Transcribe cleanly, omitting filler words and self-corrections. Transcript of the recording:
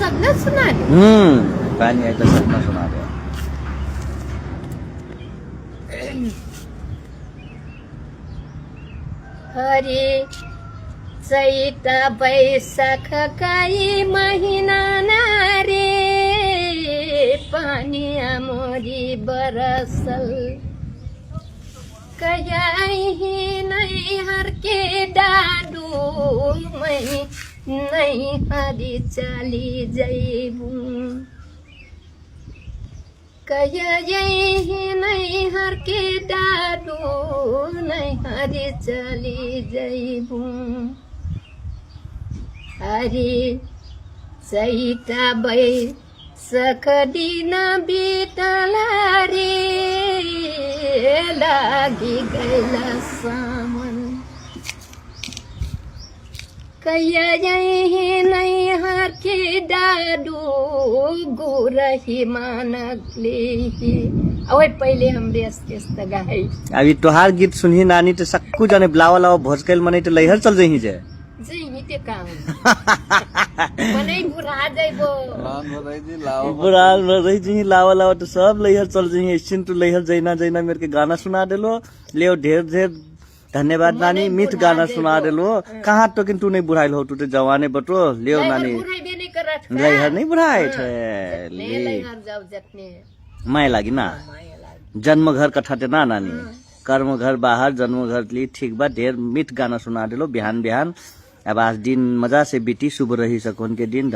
सपना सुना दो। पानी आई तो सपना सुना दो। हरे चैत बैशाख काई महीना नारे पानी मोरी बरसल कहीं नहीं हर के डाडू मैं नहीं हरी चली जैबू कहीं नहीं हर के डाडू नहीं हरी चली जैबू हरी सहिता बै सखदिन बीतला रे लागी गैला सामन कहीं नहीं हर के डाडू गुरही मानगले ओए पहले हमरे अस्तेस्त गाई अभी तोहार गीत सुनही नानी तो सक्कू जाने ब्लावा लावा भोजकैल मने तो लैहर चल जही जे जही ते काम मने बुरा जाइबो बुराल रही जी लावा लावा तो सब लैहर चल जही इसिन तू लैहर जैना जैना मेरे के गाना सुना देलो ले ढेर ढेर धन्यवाद नानी मीठ गाना सुना देलो कहाँ तो किंतु नहीं बुढ़ाइल हो तू तो जवाने बटो ले नानी लैहर नहीं बुढ़ाए थे लैहर जाओ जतने माय लागी ना जन्म घर कथा ते ना नानी कर्म घर बाहर जन्म घर ली ठीक बा ढेर मीठ गाना सुना देलो बिहान बिहान अब आज दिन मजा से बीती शुभ रही सकोन के दिन।